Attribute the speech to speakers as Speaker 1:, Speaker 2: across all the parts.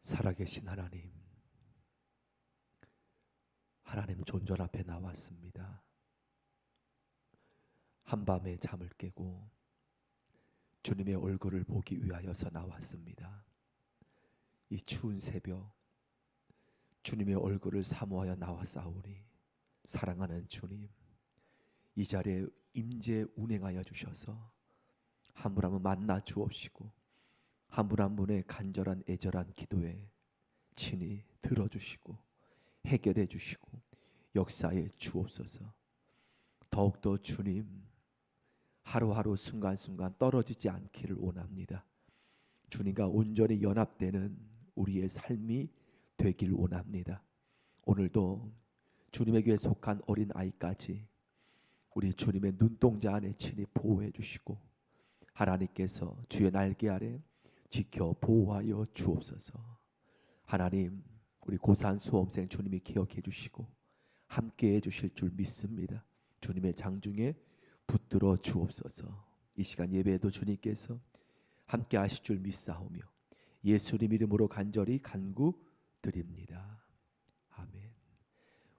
Speaker 1: 살아계신 하나님, 하나님 존전 앞에 나왔습니다. 한밤에 잠을 깨고 주님의 얼굴을 보기 위하여서 나왔습니다. 이 추운 새벽 주님의 얼굴을 사모하여 나왔사오니 사랑하는 주님, 이 자리에 임재 운행하여 주셔서 한 분 한 분 만나 주옵시고 한 분 한 분의 간절한 애절한 기도에 친히 들어주시고 해결해 주시고 역사에 주옵소서. 더욱더 주님, 하루하루 순간순간 떨어지지 않기를 원합니다. 주님과 온전히 연합되는 우리의 삶이 되길 원합니다. 오늘도 주님의 교회에 속한 어린아이까지 우리 주님의 눈동자 안에 친히 보호해 주시고 하나님께서 주의 날개 아래 지켜 보호하여 주옵소서. 하나님, 우리 고산 수험생 주님이 기억해 주시고 함께 해 주실 줄 믿습니다. 주님의 장중에 붙들어 주옵소서. 이 시간 예배에도 주님께서 함께 하실 줄 믿사오며 예수님 이름으로 간절히 간구드립니다. 아멘.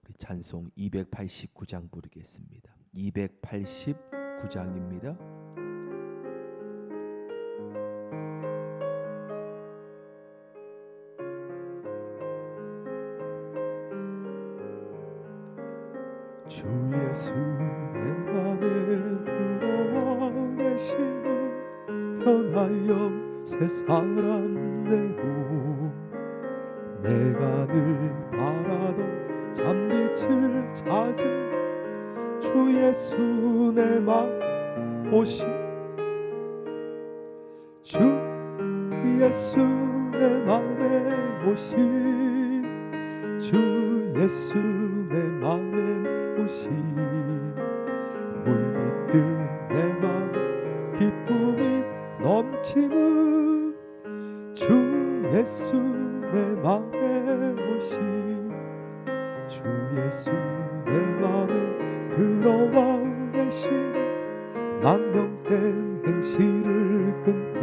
Speaker 1: 우리 찬송 289장 부르겠습니다. 289장입니다. 주 예수 내 맘에 들어와 계시는 편하여 새 사람 되고 내가 늘 바라던 잠빛을 찾은 주 예수 내 맘 오시 주 예수 내 맘에 오시 주 예수 내 맘에 오시 물밀듯 내 맘에 기쁨이 넘치는 주 예수 내 맘에 오시 주 예수 내 맘에 들어와 계시는 망령된 행실을 끊고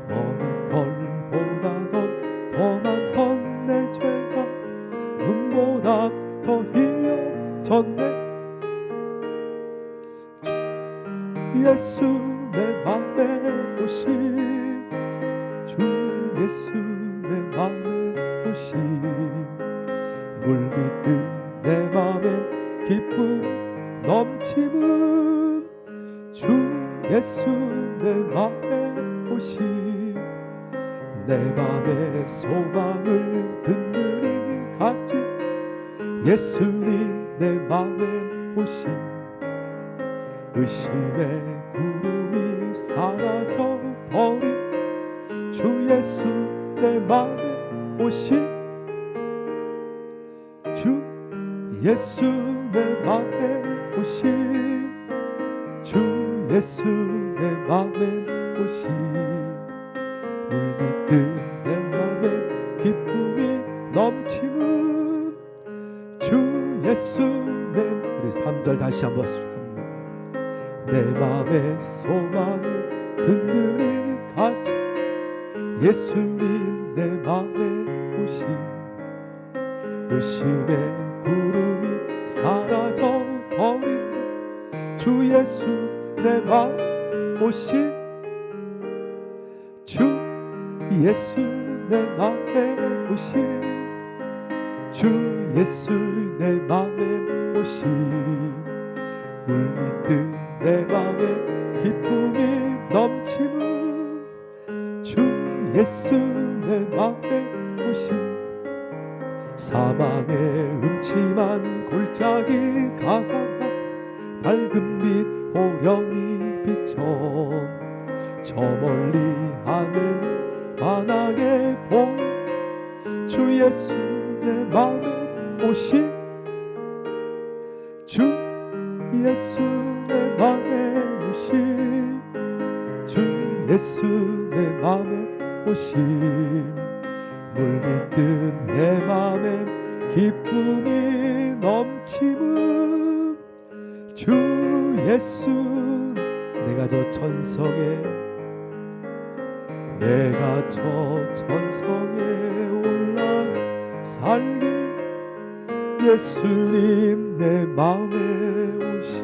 Speaker 1: 머리 털보다 더 많던 내 죄가 눈보다 더 희어졌네 예수 내 맘에 오신 주 예수 내 맘에 오신 물밀듯 내 맘에 기쁨 넘치는 주 예수 내 맘에 오신 내 맘에 소망을 든든히 가진 예수님 내 맘에 오신 의심의 구름이 사라져 버린 주 예수 내 맘에 오신 주 예수 내 맘에 오신 주 예수 내 맘에 오신 물밀듯 내 맘에 기쁨이 넘치는 주 예수 내 우리 3절 다시 한번 내 맘의 소망을 든든히 가진 예수님 내 맘에 오신 의심의 구름이 사라져 버린 주 예수 내 맘에 오신 주 예수 내 맘에 오신 주 예수 내 맘에 오신 물밀듯 내 맘에 기쁨이 넘치는 주 예수 내 맘에 오신 사망의 음침한 골짜기 가다가 밝은 빛 호련히 비춰 저 멀리 하늘 환하게 보인 주 예수 내 맘에 오신 주 예수 내 맘에 오신 주 예수 내 맘에 오신 물밀듯 내 맘에 기쁨이 넘치는 주 예수 내가 저 천성에 내가 저 천성에 올라 살게 예수님 내 맘에 오시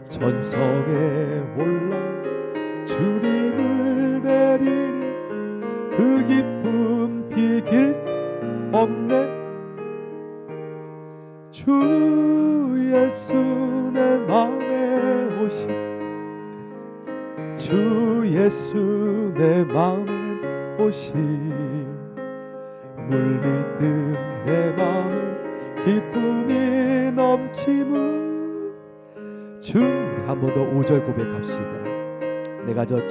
Speaker 1: 천성에 올라 주님을 뵈리니 그 기쁨 비길 없네 주 예수 내 맘에 오시 주 예수 내 맘에 오시 물밀듯 내 맘에 기쁨이 넘치무 주 한 번 더 5절 고백합시다. 내가 저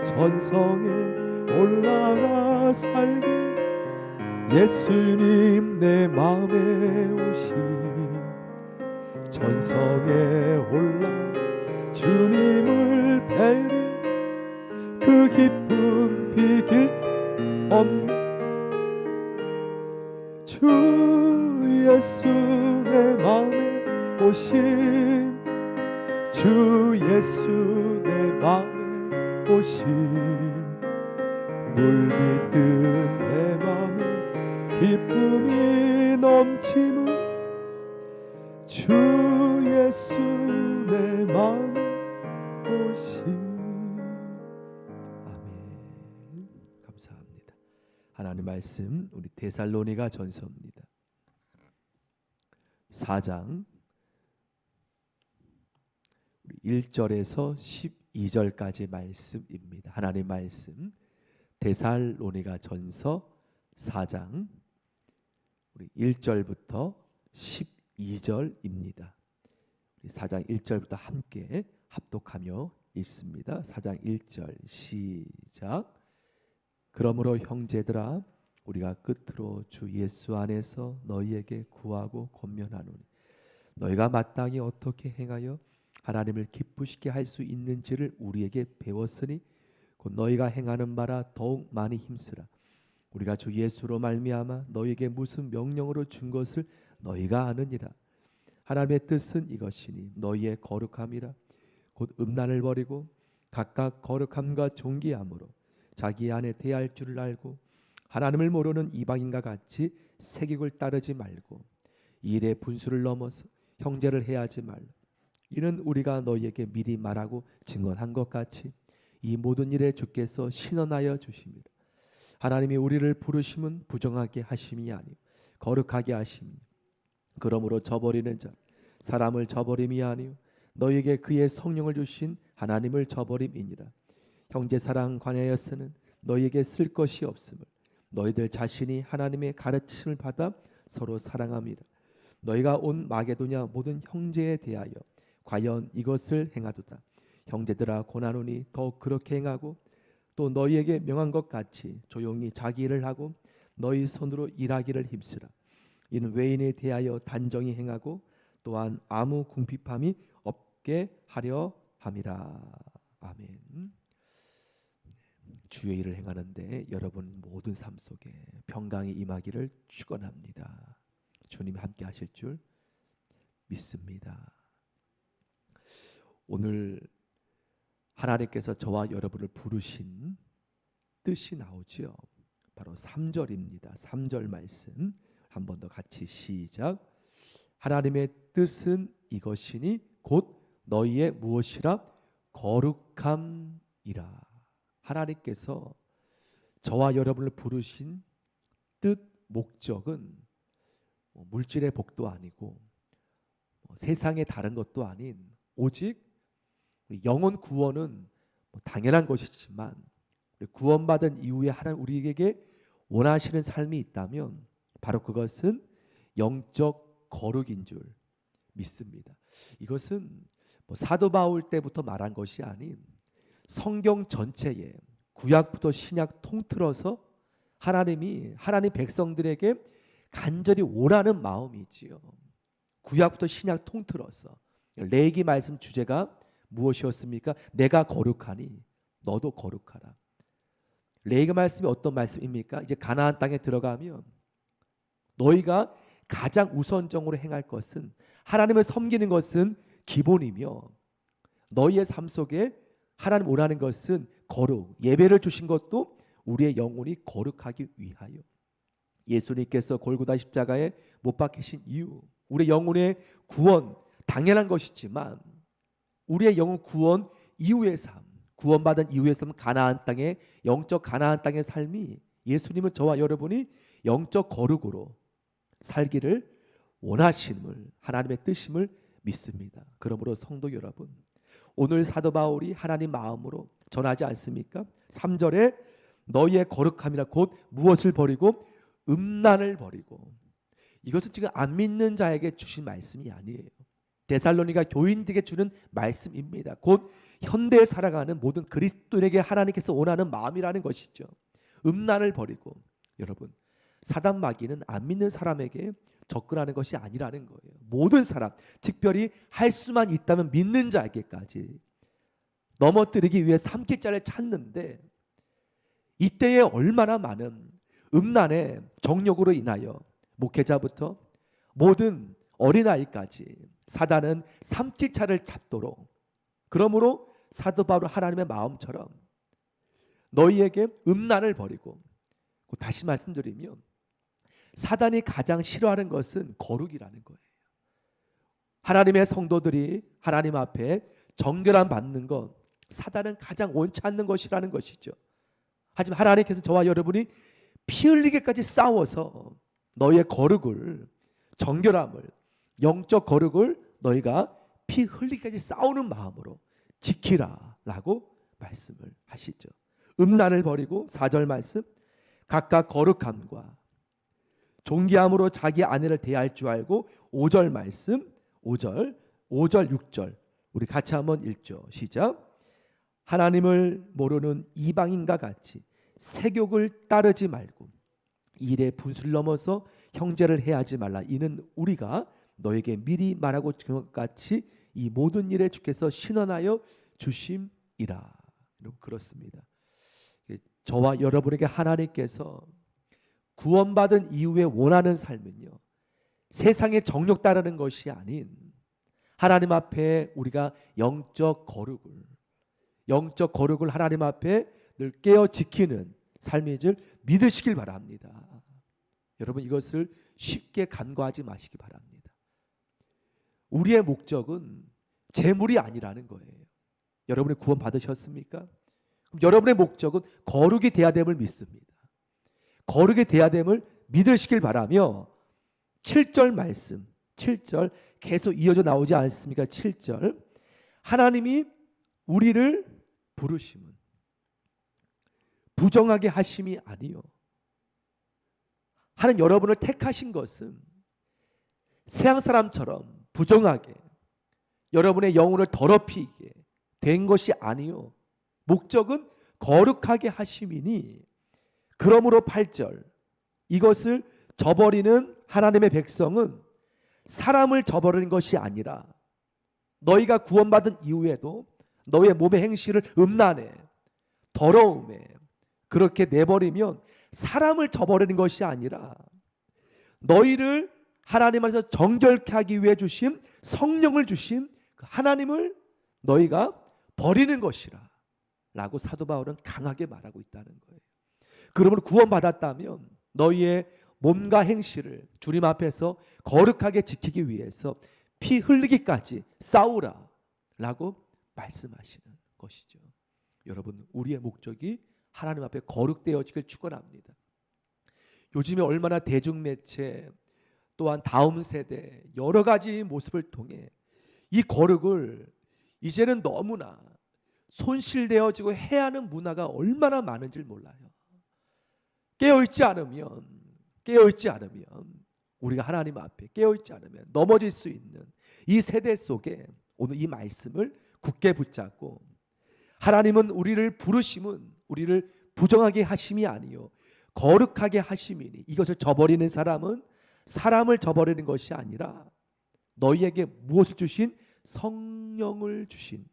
Speaker 1: 천성에 올라가 살게 예수님 내 맘에 오시 천성에 올라 주님을 뵈리 그 기쁨 비길 없네 주 예수 내 맘에 오심 주 예수 내 맘에 오심 물밀듯 내 맘에 기쁨이 넘치는 주 예수 내 맘에 오심 아멘. 감사합니다. 하나님 말씀 우리 데살로니가 전서입니다. 4장 1절에서 12절까지 말씀입니다. 하나님 말씀 데살로니가 전서 4장 우리 1절부터 12절입니다. 우리 4장 1절부터 함께 합독하며 읽습니다. 4장 1절 시작. 그러므로 형제들아 우리가 끝으로 주 예수 안에서 너희에게 구하고 권면하노니 너희가 마땅히 어떻게 행하여 하나님을 기쁘시게 할 수 있는지를 우리에게 배웠으니 곧 너희가 행하는 바라 더욱 많이 힘쓰라. 우리가 주 예수로 말미암아 너희에게 무슨 명령으로 준 것을 너희가 아느니라. 하나님의 뜻은 이것이니 너희의 거룩함이라. 곧 음란을 버리고 각각 거룩함과 존귀함으로 자기 안에 대할 줄을 알고 하나님을 모르는 이방인과 같이 세격을 따르지 말고 일의 분수를 넘어서 형제를 해하지 말라. 이는 우리가 너희에게 미리 말하고 증언한 것 같이 이 모든 일에 주께서 신원하여 주심이라. 하나님이 우리를 부르심은 부정하게 하심이 아니요 거룩하게 하심이니 그러므로 저버리는 자 사람을 저버림이 아니요 너희에게 그의 성령을 주신 하나님을 저버림이니라. 형제 사랑 관하여서는 너희에게 쓸 것이 없음을 너희들 자신이 하나님의 가르침을 받아 서로 사랑함이라. 너희가 온 마게도냐 모든 형제에 대하여 과연 이것을 행하도다. 형제들아 고나노니 더욱 그렇게 행하고 또 너희에게 명한 것 같이 조용히 자기 일을 하고 너희 손으로 일하기를 힘쓰라. 이는 외인에 대하여 단정히 행하고 또한 아무 궁핍함이 없게 하려 함이라. 아멘. 주의 일을 행하는데 여러분 모든 삶 속에 평강이 임하기를 축원합니다. 주님이 함께 하실 줄 믿습니다. 오늘 하나님께서 저와 여러분을 부르신 뜻이 나오지요. 바로 3절입니다. 3절 말씀 한 번 더 같이 시작. 하나님의 뜻은 이것이니 곧 너희의 무엇이라 거룩함이라. 하나님께서 저와 여러분을 부르신 뜻 목적은 물질의 복도 아니고 세상의 다른 것도 아닌 오직 영혼 구원은 당연한 것이지만 구원받은 이후에 하나님 우리에게 원하시는 삶이 있다면 바로 그것은 영적 거룩인 줄 믿습니다. 이것은 사도 바울 때부터 말한 것이 아닌 성경 전체에 구약부터 신약 통틀어서 하나님 백성들에게 간절히 오라는 마음이지요. 구약부터 신약 통틀어서 레위기 말씀 주제가 무엇이었습니까? 내가 거룩하니 너도 거룩하라. 레위기 말씀이 어떤 말씀입니까? 이제 가나안 땅에 들어가면 너희가 가장 우선적으로 행할 것은 하나님을 섬기는 것은 기본이며 너희의 삶 속에 하나님 원하는 것은 거룩, 예배를 주신 것도 우리의 영혼이 거룩하기 위하여. 예수님께서 골고다 십자가에 못 박히신 이유, 우리의 영혼의 구원 당연한 것이지만 우리의 영혼 구원 이후의 삶, 구원받은 이후의 삶, 가나안 땅의 영적 가나안 땅의 삶이 예수님은 저와 여러분이 영적 거룩으로 살기를 원하심을, 하나님의 뜻임을 믿습니다. 그러므로 성도 여러분, 오늘 사도 바울이 하나님 마음으로 전하지 않습니까? 3절에 너희의 거룩함이라 곧 무엇을 버리고 음란을 버리고. 이것은 지금 안 믿는 자에게 주신 말씀이 아니에요. 데살로니가 교인들에게 주는 말씀입니다. 곧 현대에 살아가는 모든 그리스도인에게 하나님께서 원하는 마음이라는 것이죠. 음란을 버리고. 여러분, 사단 마귀는 안 믿는 사람에게 접근하는 것이 아니라는 거예요. 모든 사람, 특별히 할 수만 있다면 믿는 자에게까지 넘어뜨리기 위해 삼킬자를 찾는데, 이때에 얼마나 많은 음란의 정욕으로 인하여 목회자부터 모든 어린아이까지 사단은 삼킬자를 찾도록. 그러므로 사도 바울 하나님의 마음처럼 너희에게 음란을 버리고, 다시 말씀드리면 사단이 가장 싫어하는 것은 거룩이라는 거예요. 하나님의 성도들이 하나님 앞에 정결함 받는 것, 사단은 가장 원치 않는 것이라는 것이죠. 하지만 하나님께서 저와 여러분이 피 흘리게까지 싸워서 너희의 거룩을, 정결함을, 영적 거룩을 너희가 피 흘리기까지 싸우는 마음으로 지키라라고 말씀을 하시죠. 음란을 버리고 4절 말씀, 각각 거룩함과 존귀함으로 자기 아내를 대할 줄 알고. 5절 말씀, 5절 6절 우리 같이 한번 읽죠. 시작. 하나님을 모르는 이방인과 같이 세욕을 따르지 말고 일의 분수를 넘어서 형제를 해하지 말라. 이는 우리가 너에게 미리 말하고 것 같이 이 모든 일에 주께서 신원하여 주심이라. 그렇습니다. 저와 여러분에게 하나님께서 구원받은 이후에 원하는 삶은요, 세상의 정욕 따르는 것이 아닌 하나님 앞에 우리가 영적 거룩을 하나님 앞에 늘 깨어 지키는 삶인 줄 믿으시길 바랍니다. 여러분, 이것을 쉽게 간과하지 마시기 바랍니다. 우리의 목적은 재물이 아니라는 거예요. 여러분이 구원 받으셨습니까? 그럼 여러분의 목적은 거룩이 돼야 됨을 믿습니다. 거룩이 돼야 됨을 믿으시길 바라며 7절 말씀, 7절 계속 이어져 나오지 않습니까? 7절, 하나님이 우리를 부르심은 부정하게 하심이 아니요, 하나님 여러분을 택하신 것은 세상 사람처럼 부정하게 여러분의 영혼을 더럽히게 된 것이 아니요, 목적은 거룩하게 하심이니. 그러므로 8절, 이것을 저버리는 하나님의 백성은 사람을 저버리는 것이 아니라 너희가 구원받은 이후에도 너희의 몸의 행실을 음란에, 더러움에 그렇게 내버리면 사람을 저버리는 것이 아니라 너희를 하나님 안에서 정결케 하기 위해 주신 성령을 주신 하나님을 너희가 버리는 것이라 라고 사도 바울은 강하게 말하고 있다는 거예요. 그러므로 구원받았다면 너희의 몸과 행실을 주님 앞에서 거룩하게 지키기 위해서 피 흘리기까지 싸우라 라고 말씀하시는 것이죠. 여러분, 우리의 목적이 하나님 앞에 거룩되어지길 축원합니다. 요즘에 얼마나 대중매체 또한 다음 세대 여러 가지 모습을 통해 이 거룩을 이제는 너무나 손실되어지고 해하는 문화가 얼마나 많은지 몰라요. 깨어있지 않으면 우리가 하나님 앞에 깨어있지 않으면 넘어질 수 있는 이 세대 속에 오늘 이 말씀을 굳게 붙잡고, 하나님은 우리를 부르심은 우리를 부정하게 하심이 아니요 거룩하게 하심이니, 이것을 저버리는 사람은 사람을 저버리는 것이 아니라 너희에게 무엇을 주신? 성령을 주신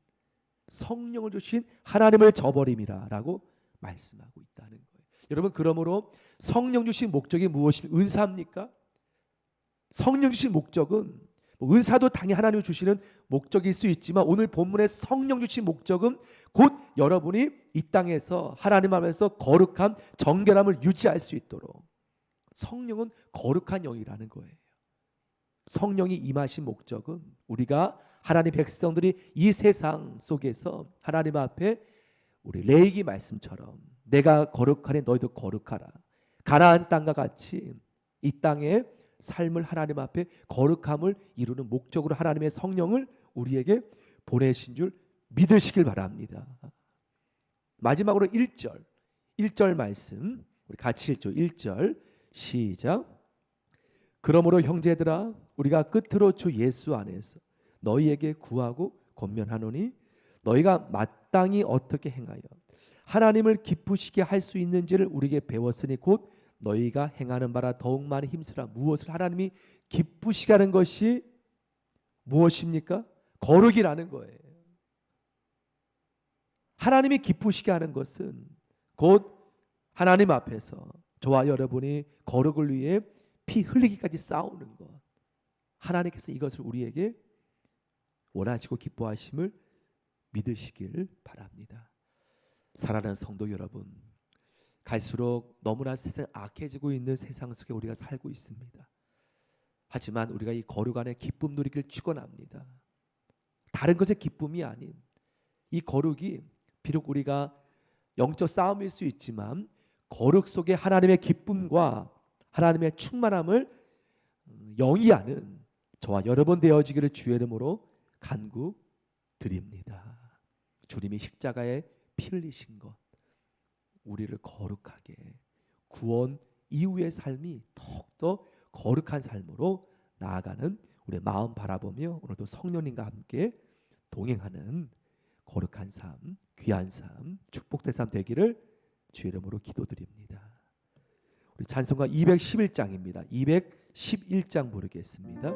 Speaker 1: 하나님을 저버림이라 라고 말씀하고 있다는 거예요. 여러분, 그러므로 성령 주신 목적이 무엇입니까? 은사입니까? 성령 주신 목적은 은사도 당연히 하나님이 주시는 목적일 수 있지만 오늘 본문의 성령 주신 목적은 곧 여러분이 이 땅에서 하나님 앞에서 거룩한 정결함을 유지할 수 있도록, 성령은 거룩한 영이라는 거예요. 성령이 임하신 목적은 우리가 하나님 백성들이 이 세상 속에서 하나님 앞에 우리 레위기 말씀처럼 내가 거룩하니 너희도 거룩하라, 가나안 땅과 같이 이 땅에 삶을 하나님 앞에 거룩함을 이루는 목적으로 하나님의 성령을 우리에게 보내신 줄 믿으시길 바랍니다. 마지막으로 1절 말씀 우리 같이 읽죠. 1절 시작. 그러므로 형제들아 우리가 끝으로 주 예수 안에서 너희에게 구하고 권면하노니 너희가 마땅히 어떻게 행하여 하나님을 기쁘시게 할 수 있는지를 우리에게 배웠으니 곧 너희가 행하는 바라 더욱 많이 힘쓰라. 무엇을 하나님이 기쁘시게 하는 것이 무엇입니까? 거룩이라는 거예요. 하나님이 기쁘시게 하는 것은 곧 하나님 앞에서 저와 여러분이 거룩을 위해 피 흘리기까지 싸우는 것, 하나님께서 이것을 우리에게 원하시고 기뻐하심을 믿으시길 바랍니다. 사랑하는 성도 여러분, 갈수록 너무나 세상 악해지고 있는 세상 속에 우리가 살고 있습니다. 하지만 우리가 이 거룩 안에 기쁨 누리길 축원합니다. 다른 것의 기쁨이 아닌 이 거룩이 비록 우리가 영적 싸움일 수 있지만 거룩 속에 하나님의 기쁨과 하나님의 충만함을 영위하는 저와 여러분 되어지기를 주의 이름으로 간구드립니다. 주님이 십자가에 피 흘리신 것, 우리를 거룩하게 구원 이후의 삶이 더욱더 거룩한 삶으로 나아가는 우리의 마음 바라보며 오늘도 성령님과 함께 동행하는 거룩한 삶, 귀한 삶, 축복된 삶 되기를 주의 이름으로 기도드립니다. 우리 찬송가 211장입니다. 211장 부르겠습니다.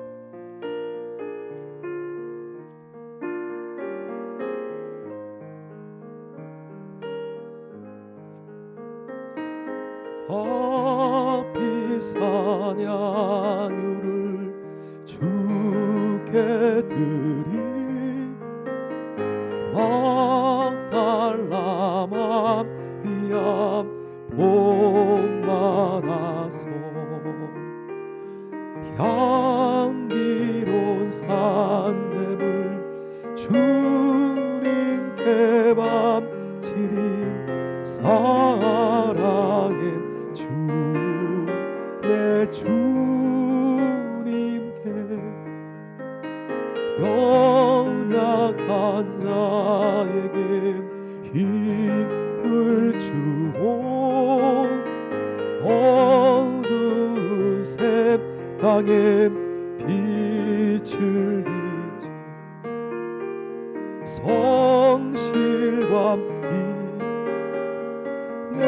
Speaker 1: 높이 찬양을 주께 드리 막달라 마리암 복받아서 향기로운 산재물 주님께 바치리 사랑의 주 내 주님께 연약한 자에게 힘을 주고 어두운 샘 땅에 빛을 비치 성실과 내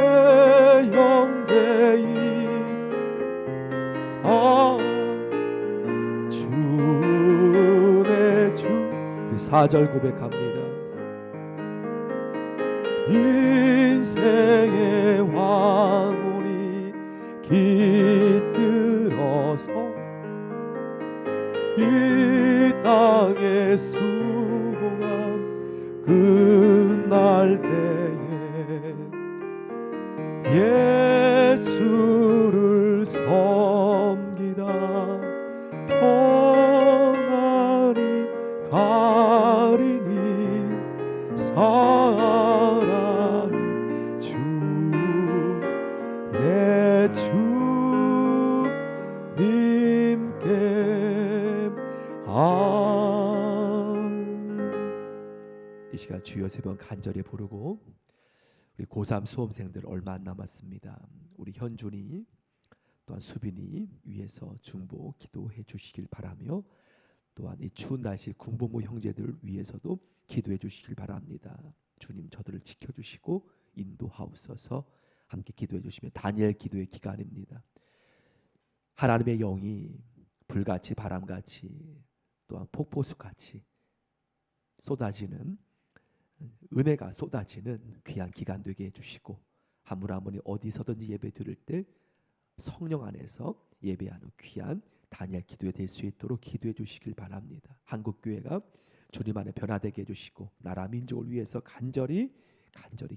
Speaker 1: 형제이 주의 주 4절 고백합니다. 인생의 황홀이 깃들어서 이 땅의 수고가 끝날 때에 예수를 섬기다 평안히 가리니 사랑이 주 내 주님께 이 시간 주여 세 번 간절히 부르고 우리 고3 수험생들 얼마 안 남았습니다. 우리 현준이 또한 수빈이 위해서 중보 기도해 주시길 바라며 또한 이 추운 날씨 군부모 형제들 위해서도 기도해 주시길 바랍니다. 주님 저들을 지켜주시고 인도하옵소서. 함께 기도해 주시면 다니엘 기도의 기간입니다. 하나님의 영이 불같이 바람같이 또한 폭포수같이 쏟아지는 은혜가 쏟아지는 귀한 기간 되게 해주시고 한 분 한 분이 어디서든지 예배 드릴 때 성령 안에서 예배하는 귀한 다니엘 기도회 될 수 있도록 기도해 주시길 바랍니다. 한국 교회가 주님 안에 변화되게 해주시고 나라 민족을 위해서 간절히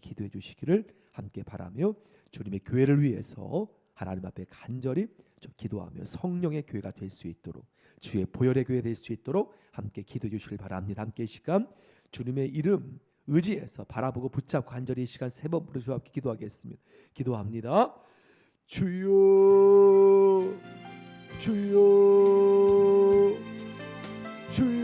Speaker 1: 기도해 주시기를 함께 바라며 주님의 교회를 위해서 하나님 앞에 간절히 좀 기도하며 성령의 교회가 될 수 있도록 주의 보혈의 교회 될 수 있도록 함께 기도해 주시길 바랍니다. 함께 이 시간 주님의 이름 의지해서 바라보고 붙잡고 간절히 이 시간 세 번 부르시고 함께 기도하겠습니다. 기도합니다. 주여 주여 주여